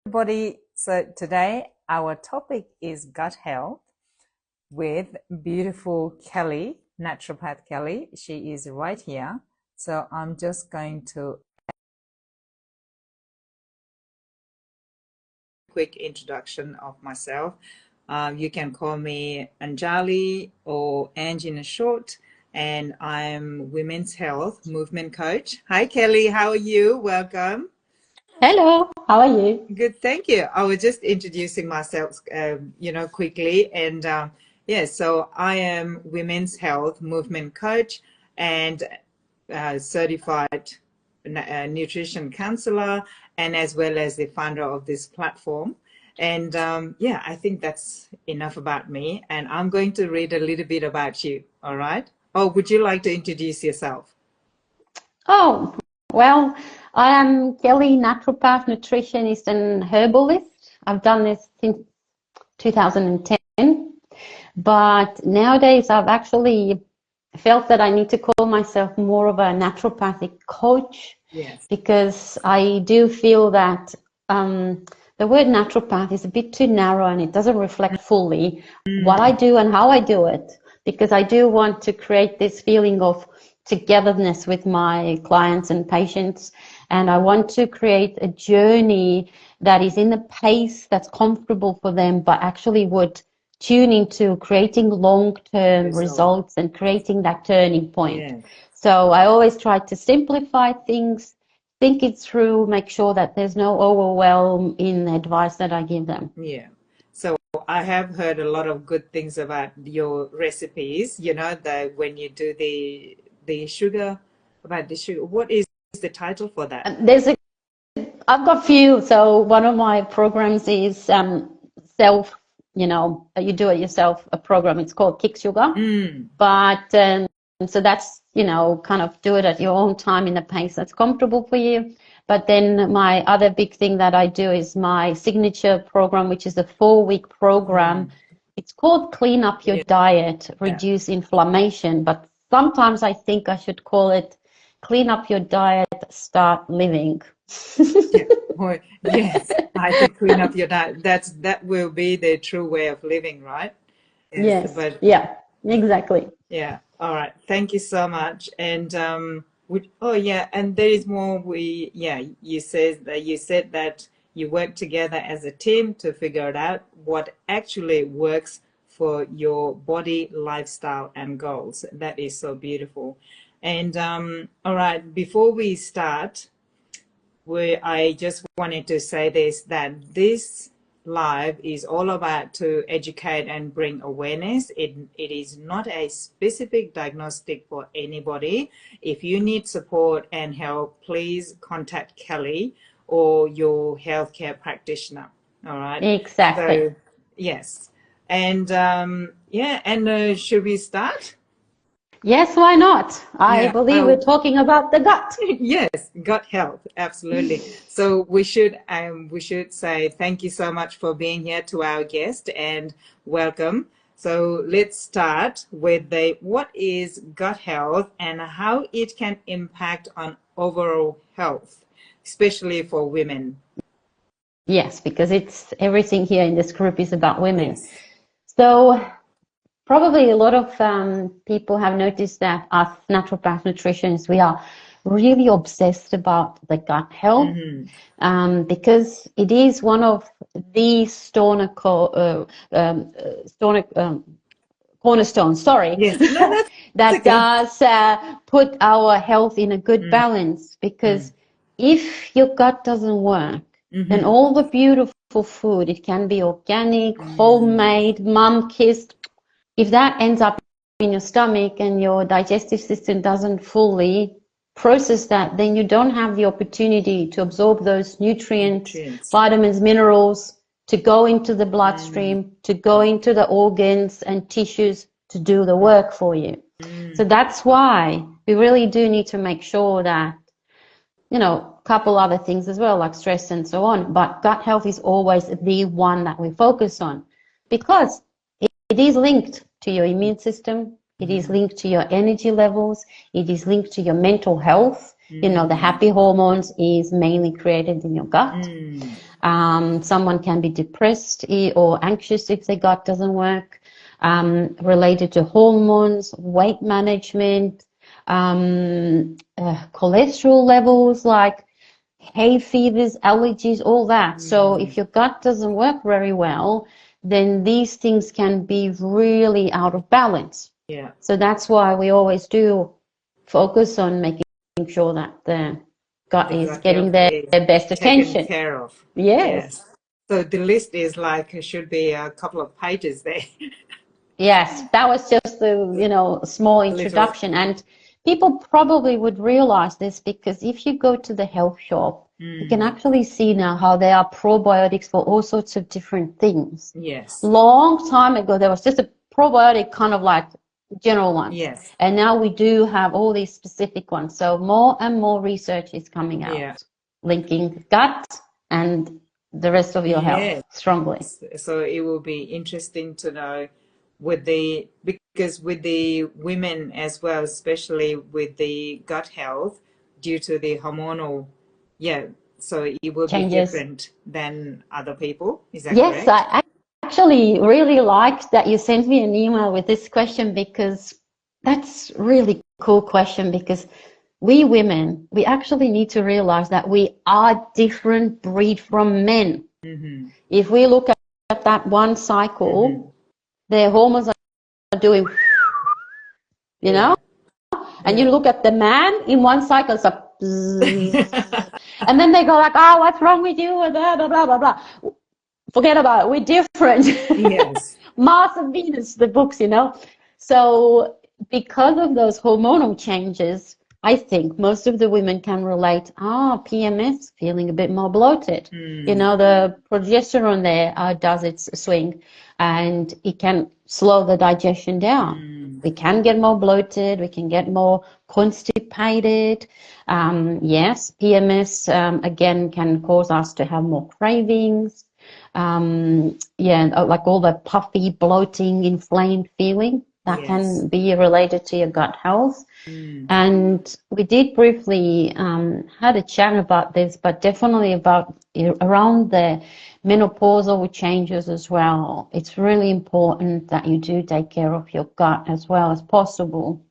Everybody. So today our topic is gut health with beautiful Kelli, naturopath Kelli. She is right here. So I'm just going to quick introduction of myself. You can call me Anjali or Angie in short, and I'm women's health movement coach. Hi Kelli, how are you? Welcome. Hello, how are you? Good, thank you. I was just introducing myself, quickly. And so I am women's health movement coach and certified nutrition counselor, and as well as the founder of this platform. And I think that's enough about me. And I'm going to read a little bit about you. All right. Oh, would you like to introduce yourself? Oh, well, I am Kelli, naturopath, nutritionist, and herbalist. I've done this since 2010, but nowadays I've actually felt that I need to call myself more of a naturopathic coach. Yes. Because I do feel that the word naturopath is a bit too narrow and it doesn't reflect fully what I do and how I do it, because I do want to create this feeling of togetherness with my clients and patients, and I want to create a journey that is in a pace that's comfortable for them, but actually would tune into creating long-term results and creating that turning point. Yes. So I always try to simplify things, think it through, make sure that there's no overwhelm in the advice that I give them. Yeah. So I have heard a lot of good things about your recipes, that when you do the sugar, about the sugar, what is the title for that? I've got few. So one of my programs is self, you do it yourself, a program. It's called Kick Sugar. But so that's, kind of do it at your own time in a pace that's comfortable for you. But then my other big thing that I do is my signature program, which is a 4-week program. It's called Clean Up Your Diet, Reduce Inflammation. But sometimes I think I should call it Clean Up Your Diet, Start Living. Yes, I think clean up your diet. That will be the true way of living, right? Yes. Yeah, exactly. Yeah. All right. Thank you so much. And and there is more. You said that you work together as a team to figure it out what actually works for your body, lifestyle, and goals. That is so beautiful. And all right, before we start, I just wanted to say that this live is all about to educate and bring awareness. It is not a specific diagnostic for anybody. If you need support and help, please contact Kelli or your healthcare practitioner. All right. Exactly. So, yes. And should we start? Yes, why not? I believe we're talking about the gut. Yes, gut health, absolutely. So we should say thank you so much for being here to our guest and welcome. So let's start with what is gut health and how it can impact on overall health, especially for women. Yes, because it's everything here in this group is about women. Yes. So probably a lot of people have noticed that us naturopath nutritionists, we are really obsessed about the gut health, because it is one of the cornerstones, Yes. that does put our health in a good balance. Because if your gut doesn't work, then all the beautiful food, it can be organic, homemade, mom-kissed, if that ends up in your stomach and your digestive system doesn't fully process that, then you don't have the opportunity to absorb those nutrients, vitamins, minerals, to go into the bloodstream, to go into the organs and tissues to do the work for you. So that's why we really do need to make sure that, a couple other things as well, like stress and so on, but gut health is always the one that we focus on, because it is linked to your immune system. It is linked to your energy levels. It is linked to your mental health. The happy hormones is mainly created in your gut. Someone can be depressed or anxious if their gut doesn't work, related to hormones, weight management, cholesterol levels, like hay fevers, allergies, all that. So if your gut doesn't work very well, then these things can be really out of balance. Yeah. So that's why we always do focus on making sure that the gut The is gut getting health their is best taken attention. care of. Yes. Yes. So the list is like, it should be a couple of pages there. Yes, that was just a small Little. introduction. And people probably would realize this because if you go to the health shop, you can actually see now how there are probiotics for all sorts of different things. Yes. Long time ago, there was just a probiotic kind of like general ones. Yes. And now we do have all these specific ones. So more and more research is coming out, Yeah. linking gut and the rest of your health Yes. strongly. So it will be interesting to know because with the women as well, especially with the gut health, due to the hormonal, yeah, so it will be Changes. different than other people. Is that Yes, correct? I actually really liked that you sent me an email with this question because that's really cool question because we women, we actually need to realize that we are different breed from men. If we look at that one cycle, their hormones are doing, you know, and you Yeah. look at the man in one cycle, it's a bzzz, and then they go like, oh, what's wrong with you? Blah, blah, blah, blah, blah. Forget about it. We're different. Yes. Mars and Venus, the books, So because of those hormonal changes, I think most of the women can relate, PMS, feeling a bit more bloated. The progesterone there does its swing and it can slow the digestion down. We can get more bloated, we can get more constipated. Yes, PMS, again, can cause us to have more cravings. Like all the puffy, bloating, inflamed feeling that can be related to your gut health. And we did briefly had a chat about this, but definitely about around the menopausal changes as well. It's really important that you do take care of your gut as well as possible.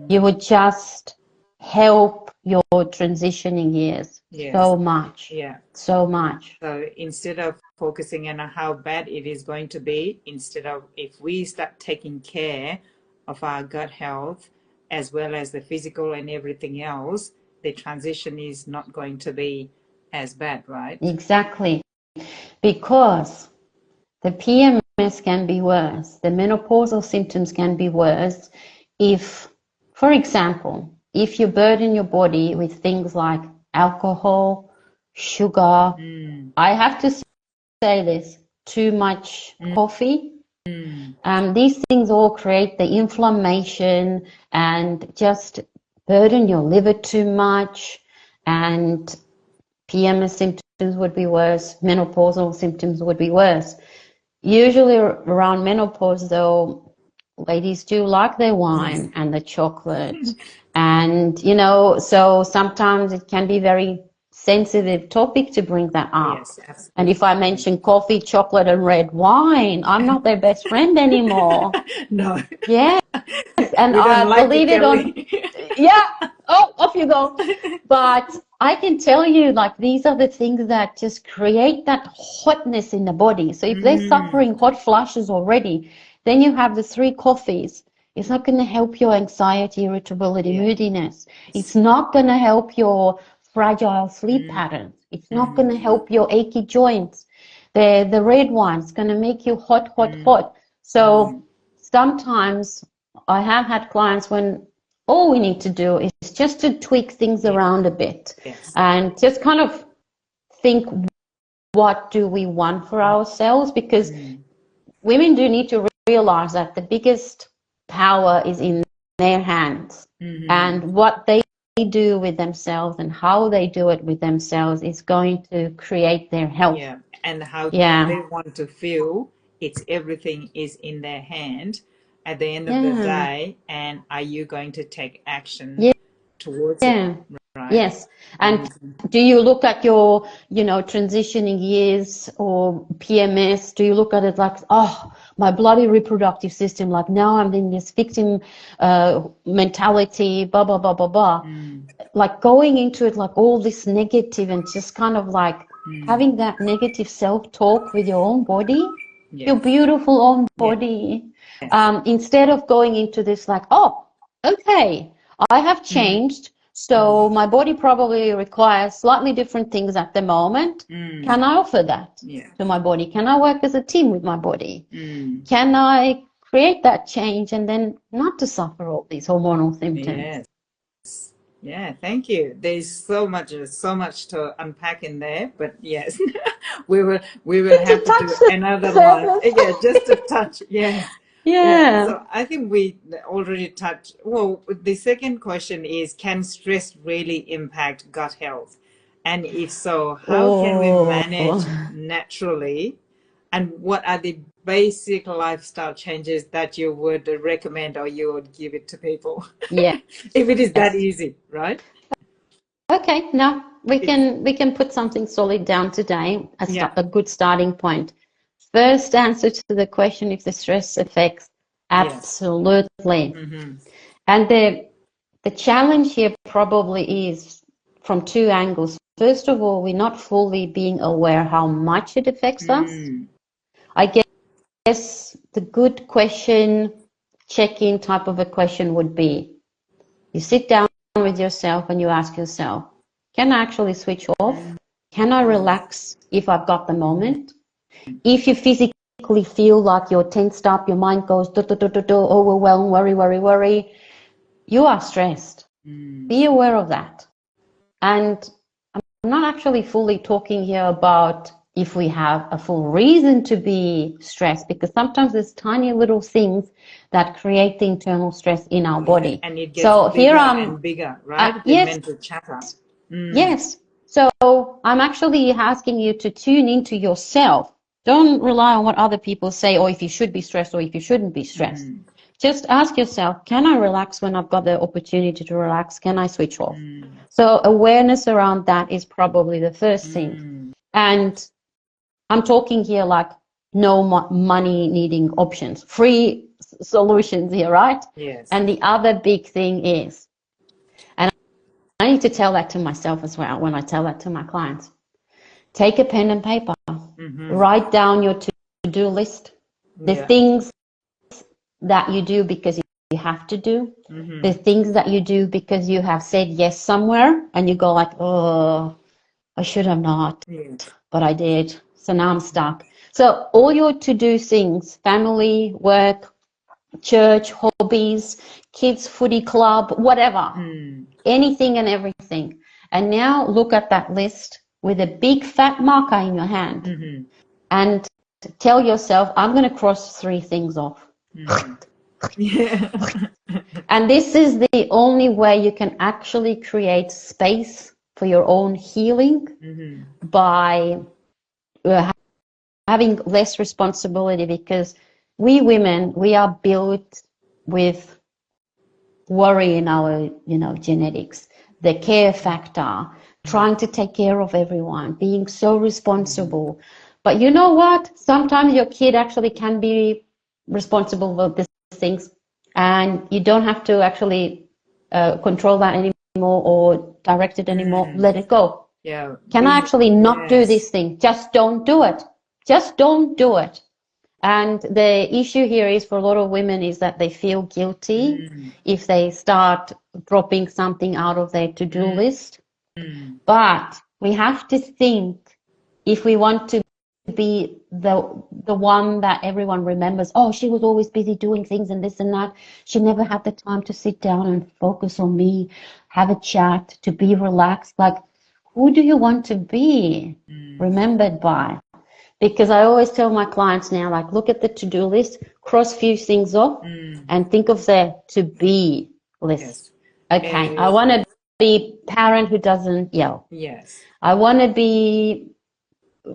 You would just help your transitioning years so much. Yeah. So much. So instead of focusing on how bad it is going to be, instead of if we start taking care of our gut health as well as the physical and everything else, the transition is not going to be as bad, right? Exactly. Because the PMS can be worse, the menopausal symptoms can be worse if, for example, if you burden your body with things like alcohol, sugar, I have to say this, too much coffee. These things all create the inflammation and just burden your liver too much, and PMS symptoms would be worse, menopausal symptoms would be worse. Usually around menopause, though, ladies do like their wine and the chocolate. And, so sometimes it can be very sensitive topic to bring that up. Yes, And if absolutely. I mention coffee, chocolate, and red wine, I'm not their best friend anymore. No, Yes, and we don't I like it, believe it on, Kelly. yeah, oh, off you go. But I can tell you, like, these are the things that just create that hotness in the body. So if they're suffering hot flushes already, then you have the 3 coffees. It's not going to help your anxiety, irritability, moodiness. It's not going to help your fragile sleep patterns. It's not going to help your achy joints. The red wine's going to make you hot, hot, hot. So sometimes I have had clients when all we need to do is just to tweak things around a bit and just kind of think, what do we want for ourselves? Because women do need to realize that the biggest power is in their hands, and what they do with themselves and how they do it with themselves is going to create their health. Yeah, and how they want to feel, everything is in their hand at the end of the day. And are you going to take action towards it, Yeah. right? Yes. And do you look at your, transitioning years or PMS? Do you look at it like, oh, my bloody reproductive system, like now I'm in this victim mentality, blah, blah, blah, blah, blah. Like going into it like all this negative and just kind of like having that negative self-talk with your own body, your Yes. beautiful own Yes. body, instead of going into this like, oh, okay, I have changed. So my body probably requires slightly different things at the moment. Can I offer that to my body? Can I work as a team with my body? Can I create that change and then not to suffer all these hormonal symptoms? Yes. Yeah, thank you. There's so much to unpack in there, but yes, we will To have to touch do the another live. surface. Yeah, just a touch. Yes. Yeah. Yeah. So I think we already touched. Well, the second question is, can stress really impact gut health? And if so, how can we Oh, manage naturally? And what are the basic lifestyle changes that you would recommend or you would give it to people? yes. If it is that easy, right? Okay, now we It's, can put something solid down today, yeah. a good starting point. First answer to the question if the stress affects, Yes. absolutely. Mm-hmm. And the challenge here probably is from two angles. First of all, we're not fully being aware how much it affects us. I guess the good question, check-in type of a question would be, you sit down with yourself and you ask yourself, can I actually switch off? Can I relax if I've got the moment? If you physically feel like you're tensed up, your mind goes, overwhelmed, worry, you are stressed. Be aware of that. And I'm not actually fully talking here about if we have a full reason to be stressed, because sometimes there's tiny little things that create the internal stress in our Yeah. body. And it gets So here bigger I'm, and bigger, right? The yes, mental chatter. yes. So I'm actually asking you to tune into yourself. Don't rely on what other people say, or if you should be stressed or if you shouldn't be stressed. Just ask yourself, can I relax when I've got the opportunity to relax? Can I switch off? So awareness around that is probably the first thing. And I'm talking here like no money needing options, free solutions here, right? Yes. And the other big thing is, and I need to tell that to myself as well when I tell that to my clients, take a pen and paper, write down your to-do list, the things that you do because you have to do, the things that you do because you have said yes somewhere and you go like, oh, I should have not, but I did. So now I'm stuck. So all your to-do things, family, work, church, hobbies, kids, footy club, whatever, anything and everything. And now look at that list with a big fat marker in your hand and tell yourself, I'm going to cross 3 things off. Yeah. And this is the only way you can actually create space for your own healing by having less responsibility, because we women, we are built with worry in our, genetics, the care factor, trying to take care of everyone, being so responsible. But you know what? Sometimes your kid actually can be responsible for these things, and you don't have to actually control that anymore or direct it anymore. Let it go. Yeah. Can I actually not do this thing? Just don't do it. Just don't do it. And the issue here is for a lot of women is that they feel guilty if they start dropping something out of their to-do list. But we have to think, if we want to be the one that everyone remembers, oh, she was always busy doing things and this and that. She never had the time to sit down and focus on me, have a chat, to be relaxed. Like, who do you want to be remembered by? Because I always tell my clients now, like, look at the to-do list, cross few things off, and think of the to-be list. Okay, I want to be a parent who doesn't yell. Yes. I want to be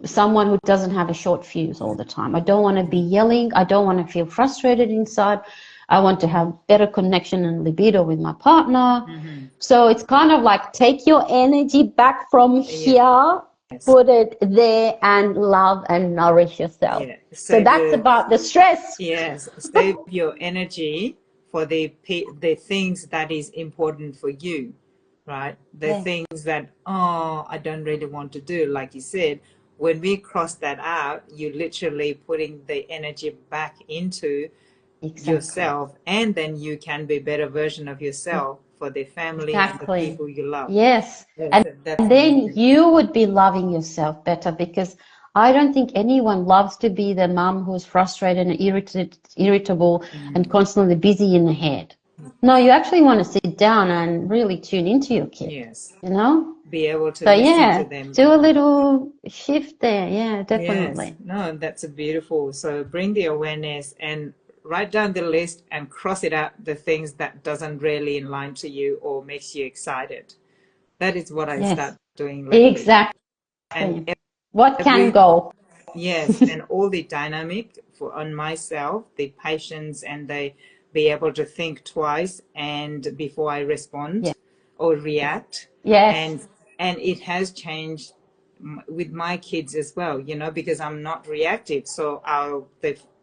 someone who doesn't have a short fuse all the time. I don't want to be yelling. I don't want to feel frustrated inside. I want to have better connection and libido with my partner. So it's kind of like take your energy back from here, Yes. put it there, and love and nourish yourself. Yeah. So Save that's your about the stress. Yes. Save your energy for the things that is important for you, right? The Yeah, things that, oh, I don't really want to do. Like you said, when we cross that out, you're literally putting the energy back into exactly. yourself, and then you can be a better version of yourself for the family and the Exactly. people you love. Yes. Yes, And that's then amazing. you would be loving yourself better because I don't think anyone loves to be the mum who's frustrated and irritable and Mm, constantly busy in the head. No, you actually want to sit down and really tune into your kid, yes. you know? Be able to So listen to yeah, them. do a little shift there. Yeah, Yes, definitely. no, that's a beautiful. So bring the awareness and write down the list and cross it out the things that doesn't really in line to you or makes you excited. That is what I start Yes, doing lately. exactly. And What can every go? Yes, and all the dynamic for on myself, the patience and the be able to think twice and before I Yeah. respond or react. Yes. And it has changed with my kids as well, because I'm not reactive. So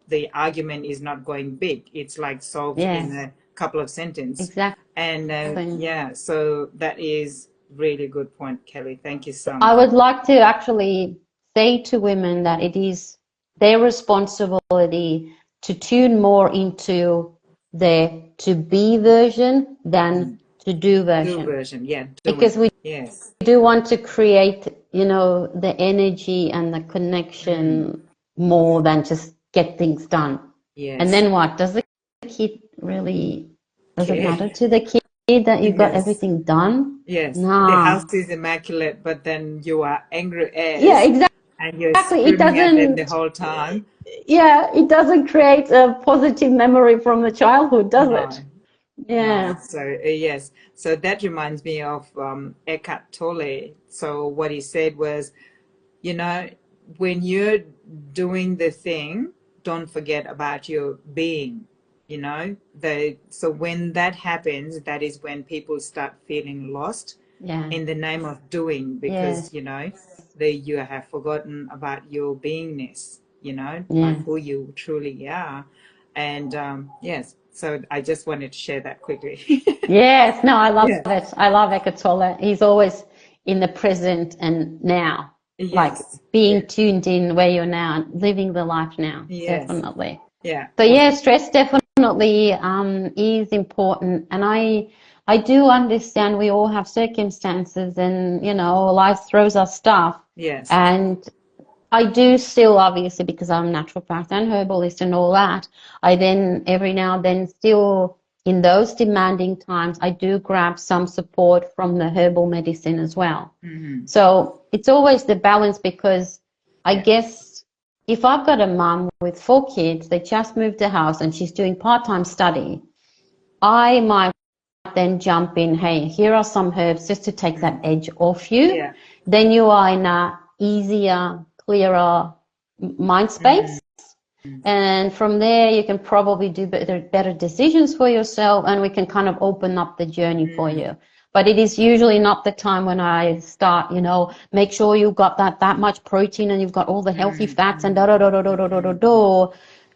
the argument is not going big. It's like solved in Yes. a couple of sentences. And Exactly. yeah, so that is really good point, Kelly. Thank you so I much. would like to actually say to women that it is their responsibility to tune more into their to be version than to do Do version. version, yeah, Because doing. we Yes. do want to create, the energy and the Mm, connection more than just get things done. And yes. then what? Does the kid really, does it matter Okay. to the kid that you got Yes. everything done? Yes. The Nah. house is immaculate, but then you are angry Yeah, as and you're exactly. It screaming at them the doesn't, whole time. yeah, it doesn't create a positive memory from the childhood, does No, it? no. Yeah. So yes. So that reminds me of Eckhart Tolle. So what he said was, you know, when you're doing the thing, don't forget about your being, so when that happens, that is when people start feeling lost Yeah. in the name of doing, Yes. because you have forgotten about your beingness, like Yeah. who you truly are. And yes, so I just wanted to share that quickly. Yes. No, I love Yeah. it. I love Eckhart Tolle. He's always in the present and now, like Yes. being Yeah. tuned in where you're now, living the life now. Yes. Definitely. Yeah. So yeah, Awesome. stress definitely is important, and I do understand we all have circumstances, and life throws us stuff, Yes. and I do still, obviously, because I'm naturopath and herbalist and all that, I then every now and then still, in those demanding times, I do grab some support from the herbal medicine as well. Hmm. So it's always the balance because I Yeah. guess if I've got a mum with 4 kids, they just moved a house and she's doing part-time study, I might then jump in, hey, here are some herbs just to take that Mm. edge off you. Yeah. Then you are in a easier, clearer mind Mm. space. And from there, you can probably do better decisions for yourself, and we can kind of open up the journey for Mm. you. But it is usually not the time when I start, make sure you've got that much protein and you've got all the healthy Mm. fats and da Mm. da da da da da da da Mm. da.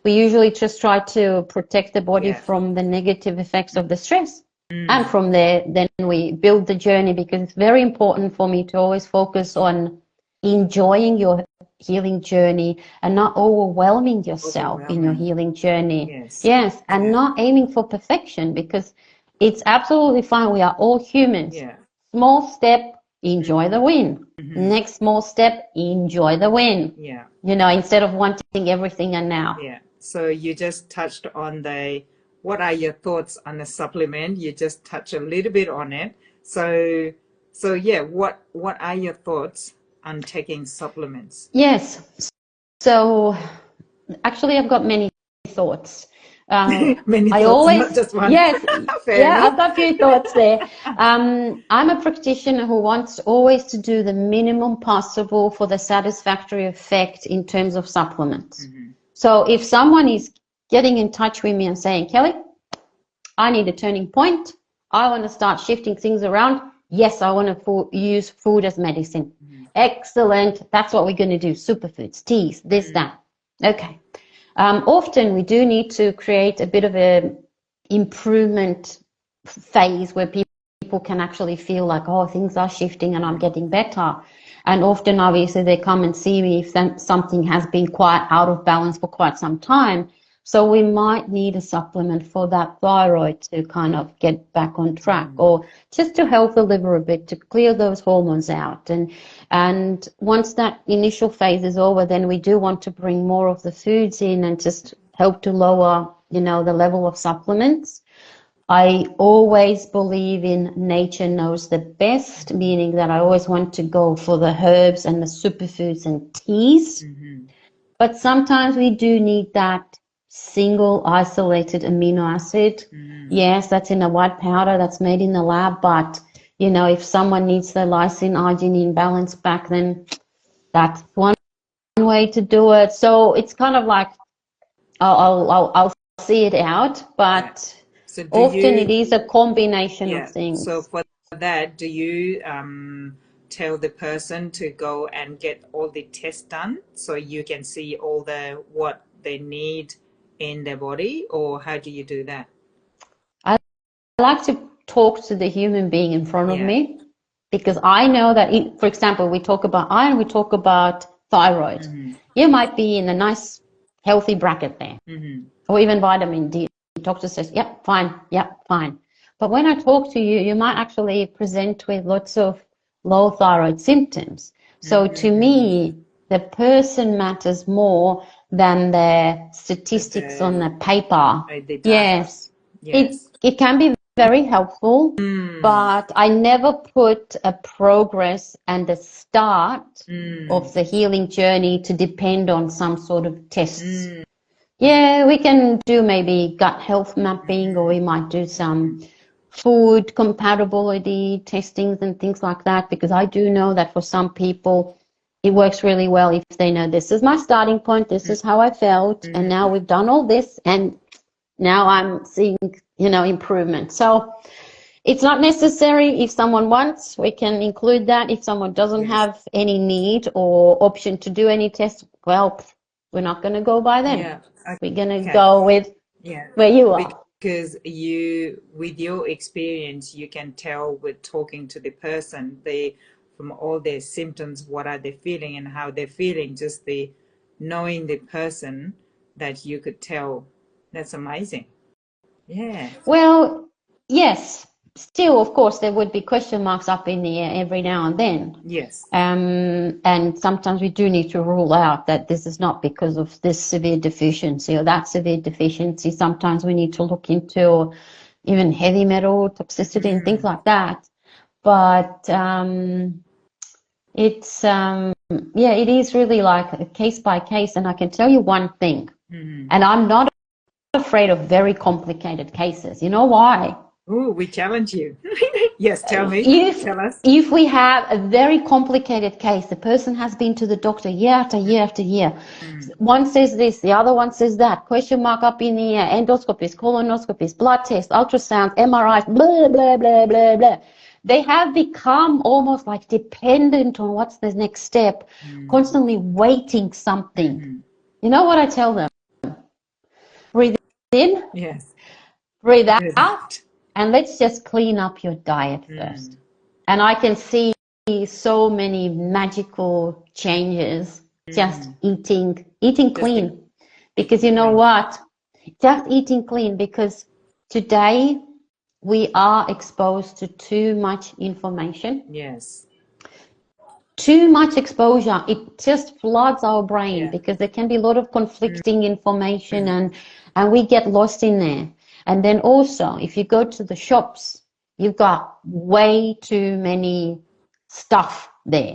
We usually just try to protect the body Yeah. from the negative effects of the stress. And Mm. from there, then we build the journey because it's very important for me to always focus on enjoying your healing journey and not overwhelming yourself in your Overwhelming. healing journey. Yes. Yes, and Yeah. not aiming for perfection because it's absolutely fine. We are all humans. Yeah. Small step, enjoy Mm-hmm. the win. Mm-hmm. Next small step, enjoy the win. Yeah. Instead of wanting everything and now. Yeah. So you just touched on what are your thoughts on the supplement? You just touch a little bit on it. So yeah, what are your thoughts on taking supplements? Yes. So actually, I've got many thoughts. Many I thoughts, not always, just one. yes, Fair yeah, enough. I've got a few thoughts there. I'm a practitioner who wants always to do the minimum possible for the satisfactory effect in terms of supplements. Mm-hmm. So if someone is getting in touch with me and saying, Kelly, I need a turning point. I want to start shifting things around. Yes, I want to use food as medicine. Excellent. That's what we're going to do. Superfoods, teas, this, that. Okay. Often we do need to create a bit of a improvement phase where people can actually feel like, oh, things are shifting and I'm getting better. And often, obviously, they come and see me if something has been quite out of balance for quite some time. So we might need a supplement for that thyroid to kind of get back on track, or just to help the liver a bit, to clear those hormones out. And once that initial phase is over, then we do want to bring more of the foods in and just help to lower, the level of supplements. I always believe in nature knows the best, meaning that I always want to go for the herbs and the superfoods and teas. But sometimes we do need that single isolated amino acid. Yes, that's in a white powder that's made in the lab, but if someone needs the lysine arginine balance back, then that's one way to do it. So it's kind of like I'll see it out, but so often it is a combination of things. So for that, do you tell the person to go and get all the tests done so you can see all what they need in their body, or how do you do that? I like to talk to the human being in front of me, because I know that, for example, we talk about iron, we talk about thyroid. You might be in a nice, healthy bracket there, or even vitamin D. The doctor says, yep, fine, yep, fine. But when I talk to you, you might actually present with lots of low thyroid symptoms. So to me, the person matters more than the statistics on the paper. Yes. It can be very helpful, but I never put a progress and the start of the healing journey to depend on some sort of tests. Yeah, we can do maybe gut health mapping, or we might do some food compatibility testings and things like that, because I do know that for some people it works really well if they know, this is my starting point, this is how I felt, and now we've done all this and now I'm seeing, improvement. So it's not necessary. If someone wants, we can include that. If someone doesn't have any need or option to do any tests, well, we're not going to go by them. We're going to go with where you are. Because with your experience, you can tell with talking to the person, from all their symptoms, what are they feeling and how they're feeling, just knowing the person, that you could tell. That's amazing. Yeah. Well, yes. Still, of course, there would be question marks up in the air every now and then. Yes. And sometimes we do need to rule out that this is not because of this severe deficiency or that severe deficiency. Sometimes we need to look into even heavy metal toxicity and things like that. But it is really like a case by case. And I can tell you one thing, and I'm not afraid of very complicated cases. You know why? Oh, we challenge you. Yes, tell me. Tell us. If we have a very complicated case, the person has been to the doctor year after year after year. One says this, the other one says that, question mark up in the air, endoscopies, colonoscopies, blood tests, ultrasounds, MRIs, blah, blah, blah, blah, blah. They have become almost like dependent on what's the next step, constantly waiting something. You know what I tell them? Breathe in. Yes. Breathe out. And let's just clean up your diet first. And I can see so many magical changes just eating clean. Because you know what? Just eating clean, because today we are exposed to too much information. Yes. Too much exposure. It just floods our brain because there can be a lot of conflicting information and we get lost in there. And then also, if you go to the shops, you've got way too many stuff there.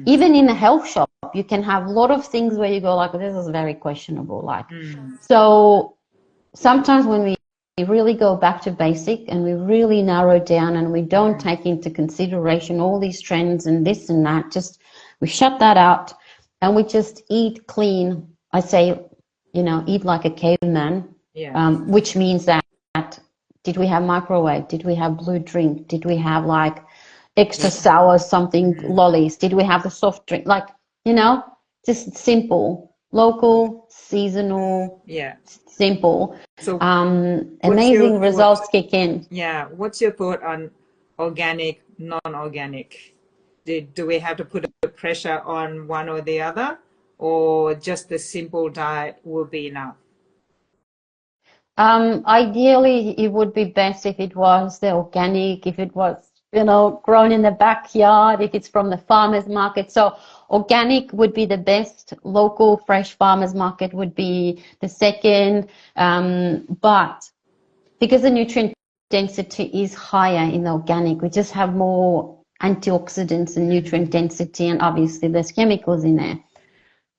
Even in a health shop, you can have a lot of things where you go like, this is very questionable. So sometimes when we really go back to basic and we really narrow down and we don't take into consideration all these trends and this and that, just we shut that out and we just eat clean. I say, eat like a caveman, which means that Did we have microwave? Did we have blue drink? Did we have like extra sour something lollies? Did we have the soft drink? Like, just simple, local, seasonal, Yeah. simple. So what's your Amazing thought? results kick in. Yeah. What's your thought on organic, non-organic? Do we have to put a pressure on one or the other, or just the simple diet will be enough? Ideally, it would be best if it was the organic, if it was, grown in the backyard, if it's from the farmer's market. So organic would be the best. Local fresh farmer's market would be the second. But because the nutrient density is higher in the organic, we just have more antioxidants and nutrient density, and obviously there's chemicals in there.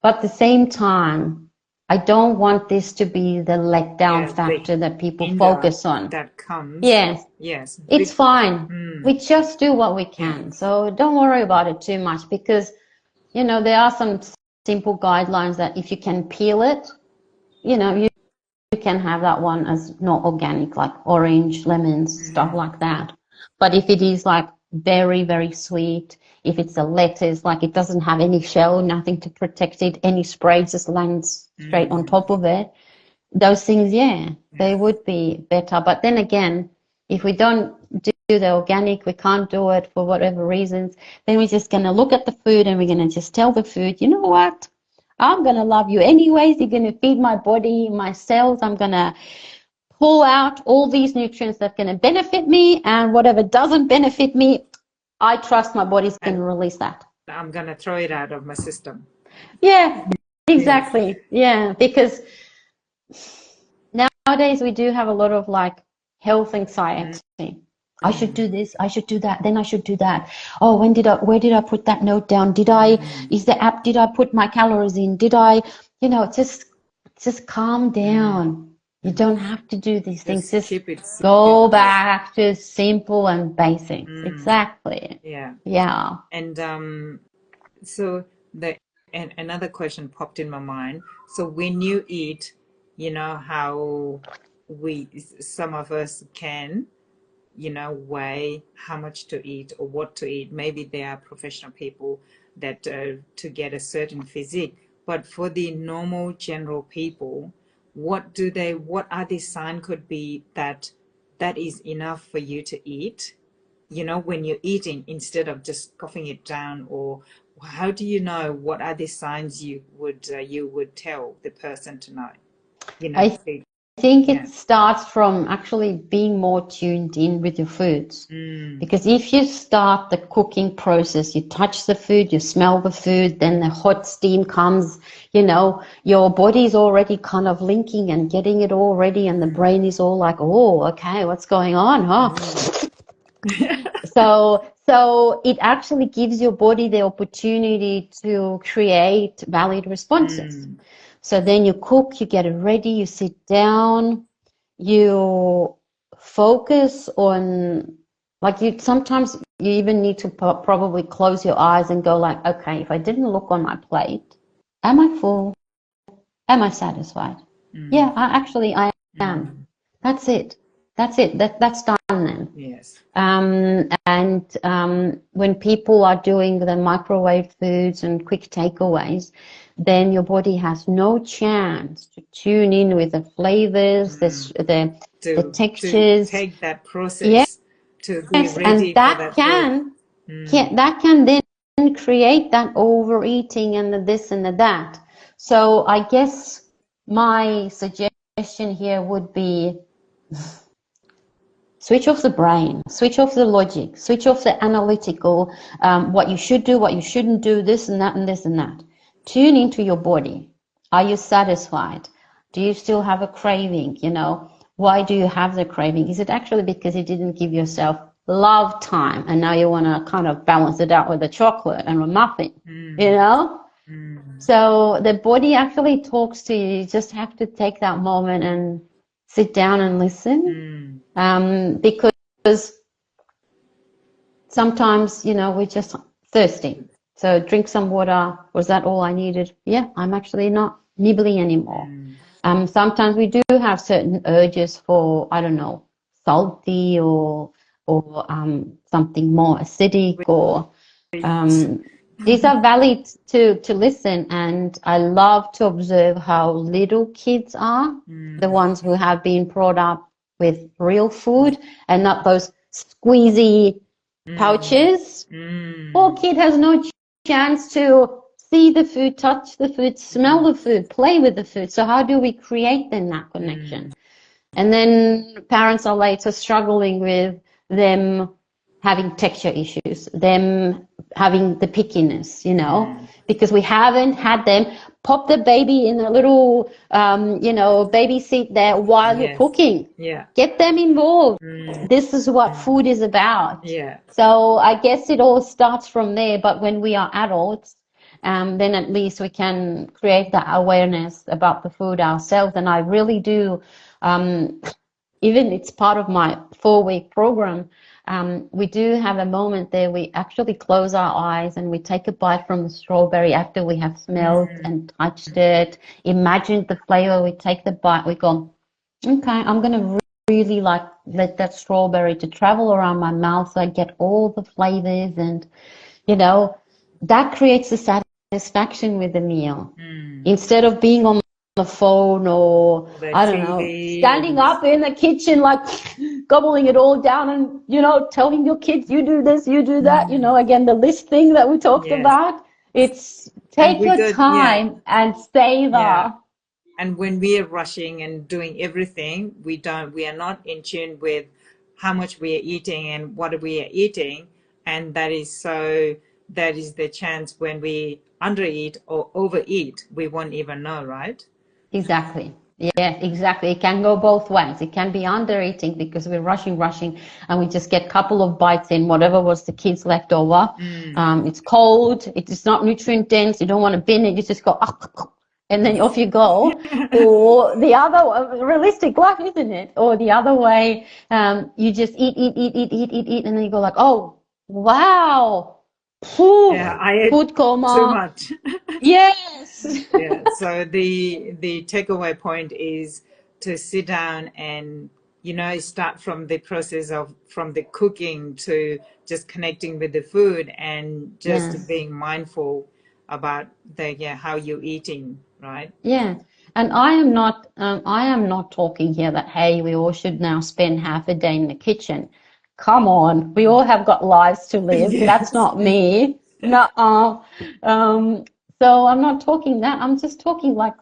But at the same time, I don't want this to be the letdown factor that people focus on. That comes. Yes. Yes. It's fine. We just do what we can. So don't worry about it too much, because, there are some simple guidelines that if you can peel it, you can have that one as not organic, like orange, lemons, stuff like that. But if it is like very, very sweet, if it's a lettuce, like it doesn't have any shell, nothing to protect it, any spray just lands straight on top of it, those things, they would be better. But then again, if we don't do the organic, we can't do it for whatever reasons, then we're just going to look at the food and we're going to just tell the food, you know what? I'm going to love you anyways. You're going to feed my body, my cells. I'm going to pull out all these nutrients that are going to benefit me, and whatever doesn't benefit me, I trust my body's going to release that. I'm going to throw it out of my system. Yeah, exactly. Yeah, because nowadays we do have a lot of like health anxiety. I should do this, I should do that, then I should do that. Oh, where did I put that note down? Did I put my calories in? Did I, just calm down. You don't have to do these things. Just keep it go back to simple and basics. Exactly. Yeah. Yeah. And so another question popped in my mind. So when you eat, how some of us can, weigh how much to eat or what to eat. Maybe there are professional people that to get a certain physique, but for the normal general people, what are the signs could be that is enough for you to eat, when you're eating, instead of just coughing it down? Or how do you know what are the signs you would tell the person to know? I think it starts from actually being more tuned in with your foods. Because if you start the cooking process, you touch the food, you smell the food, then the hot steam comes, your body's already kind of linking and getting it all ready, and the brain is all like, oh, okay, what's going on, huh? So it actually gives your body the opportunity to create valid responses. So then you cook, you get it ready, you sit down, you focus on, sometimes you even need to probably close your eyes and go like, okay, if I didn't look on my plate, am I full? Am I satisfied? Yeah, I am. That's it. That's done then. Yes. When people are doing the microwave foods and quick takeaways, then your body has no chance to tune in with the flavors, the textures. To take that process to be ready and that for that can food. that can then create that overeating and the this and the that. So I guess my suggestion here would be, switch off the brain, switch off the logic, switch off the analytical, what you should do, what you shouldn't do, this and that and this and that. Tune into your body. Are you satisfied? Do you still have a craving? Why do you have the craving? Is it actually because you didn't give yourself love time and now you want to kind of balance it out with a chocolate and a muffin, So the body actually talks to you. You just have to take that moment and sit down and listen. Because sometimes, we're just thirsty. So drink some water. Was that all I needed? Yeah, I'm actually not nibbling anymore. Sometimes we do have certain urges for, I don't know, salty or something more acidic or these are valid to listen. And I love to observe how little kids are, the ones who have been brought up with real food and not those squeezy pouches. Poor kid has no chance to see the food, touch the food, smell the food, play with the food. So how do we create then that connection? And then parents are later struggling with them having texture issues, them having the pickiness, you know, because we haven't had them pop the baby in a little, baby seat there while you're cooking. Yeah. Get them involved. This is what food is about. Yeah. So I guess it all starts from there. But when we are adults, then at least we can create that awareness about the food ourselves. And I really do, even it's part of my 4-week program. We do have a moment there. We actually close our eyes and we take a bite from the strawberry after we have smelled and touched it, imagined the flavor. We take the bite. We go, okay, I'm going to really like let that strawberry to travel around my mouth so I get all the flavors, and that creates the satisfaction with the meal instead of being on the phone or I don't know, standing up in the kitchen like gobbling it all down and telling your kids you do this, you do that. Again, the list thing that we talked about. It's take your time and stay there. Yeah. And when we are rushing and doing everything, we are not in tune with how much we are eating and what we are eating. And that is the chance when we undereat or overeat, we won't even know, right? Exactly. Yeah, exactly. It can go both ways. It can be under eating because we're rushing, and we just get a couple of bites in whatever was the kids left over. It's cold. It's not nutrient dense. You don't want to bin it. You just go, and then off you go. Or the other, realistic life, isn't it? Or the other way, you just eat, and then you go like, oh, wow. I ate Food coma. too much. Yes. Yeah. So the takeaway point is to sit down and start from the process from the cooking to just connecting with the food and just being mindful about how you're eating, right? Yeah. And I am not talking here that, hey, we all should now spend half a day in the kitchen. Come on, we all have got lives to live. Yes. That's not me. No. So I'm not talking that. I'm just talking like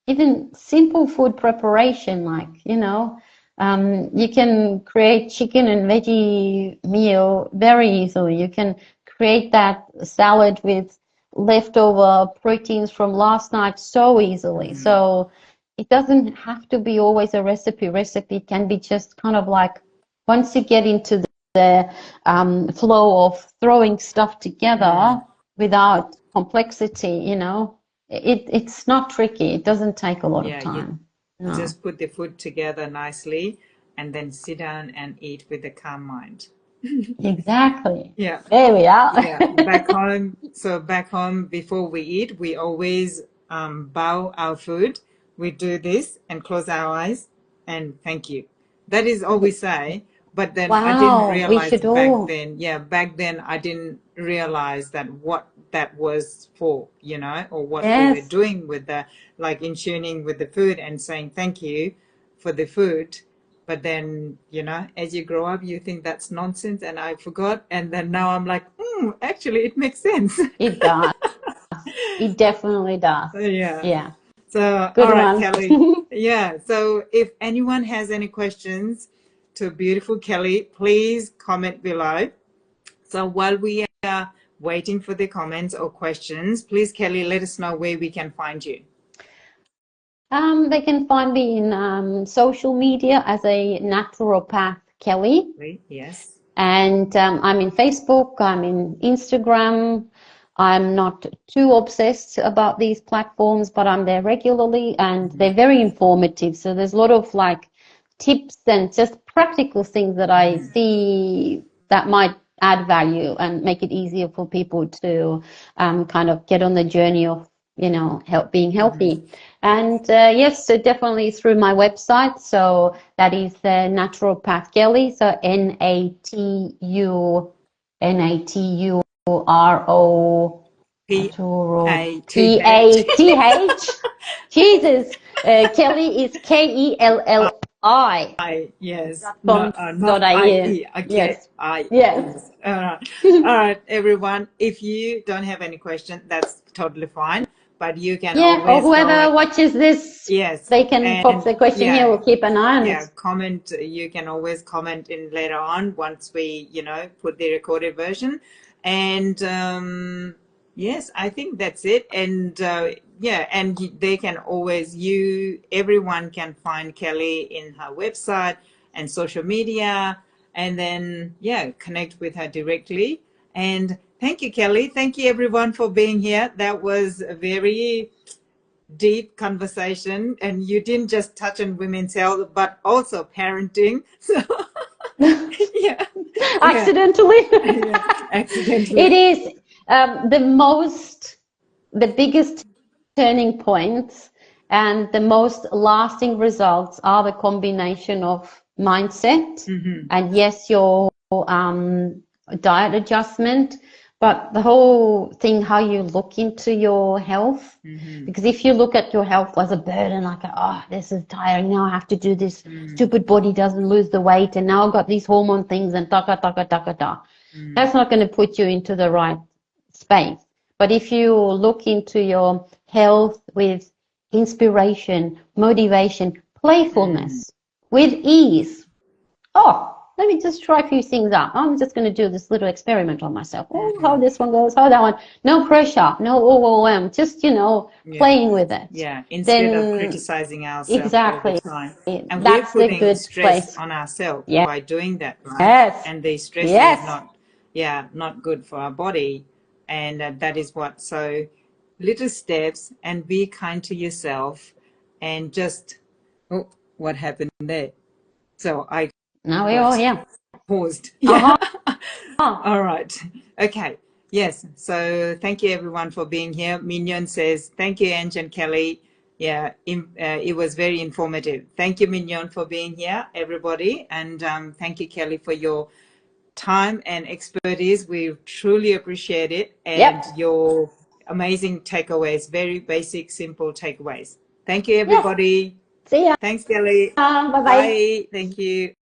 even simple food preparation, like, you can create chicken and veggie meal very easily. You can create that salad with leftover proteins from last night so easily. So it doesn't have to be always a recipe. It can be just kind of like once you get into the flow of throwing stuff together without complexity, it's not tricky. It doesn't take a lot of time. You just put the food together nicely and then sit down and eat with a calm mind. Exactly. Yeah. There we are. Yeah. Back home, before we eat, we always bow our food. We do this and close our eyes and thank you. That is all we say. But then I didn't realize back then I didn't realize that what that was for, or what we were doing with in tuning with the food and saying thank you for the food. But then, as you grow up, you think that's nonsense and I forgot. And then now I'm like, actually, it makes sense. It does. It definitely does. Yeah. Yeah. So, good all right, one. Kelli. Yeah. So if anyone has any questions to beautiful Kelli, please comment below. So while we are waiting for the comments or questions, please, Kelli, let us know where we can find you. They can find me in social media as a naturopath Kelli. Yes. And I'm in Facebook, I'm in Instagram. I'm not too obsessed about these platforms, but I'm there regularly and they're very informative. So there's a lot of like tips and just practical things that I see that might add value and make it easier for people to kind of get on the journey of being healthy. And yes, so definitely through my website. So that is naturopath Kelli. So NATURO P-A-T-H. PATH. Jesus, Kelli is KELLI. Yes, .com not .au. I-E. Okay, Yes, I. yes. Yes. All right, everyone. If you don't have any question, that's totally fine. But you can Yeah, or always go whoever and watches this, yes, they can pop and the question here. yeah, We'll keep an eye on yeah, it. comment. You can always comment in later on once we, put the recorded version. And yes, I think that's it. And yeah, and they can always everyone can find Kelli in her website and social media, and then yeah, connect with her directly. And thank you, Kelli. Thank you, everyone, for being here. That was a very deep conversation, and you didn't just touch on women's health but also parenting. So yeah, yeah, Accidentally. yeah, It accidentally. is the biggest turning points and the most lasting results are the combination of mindset and yes, your diet adjustment, but the whole thing, how you look into your health. Because if you look at your health as a burden, like, oh, this is tiring, now I have to do this, stupid body doesn't lose the weight, and now I've got these hormone things and taka, taka, taka, taka. That's not going to put you into the right space. But if you look into your health with inspiration, motivation, playfulness, with ease, oh, let me just try a few things out. I'm just going to do this little experiment on myself. Oh, how this one goes, how that one. No pressure, no overwhelm, just, Yeah, playing with it. yeah, instead of Then, criticizing ourselves all the exactly, time, and we're that's the putting good stress place. on ourselves Yeah. by doing that, right? Yes. And the stress is Yes. not, yeah, not good for our body. And that is what, so little steps, and be kind to yourself, and just, oh, what happened there? So I Now we're all got here. paused. Uh-huh. Yeah. All right. Okay. Yes. So thank you everyone for being here. Mignon says, thank you, Ange and Kelli. Yeah, it was very informative. Thank you, Mignon, for being here, everybody. And thank you, Kelli, for your time and expertise. We truly appreciate it. And Yep. your amazing takeaways, very basic, simple takeaways. Thank you, Yes. everybody. See ya. Thanks, Kelli. Bye-bye. Bye. Thank you.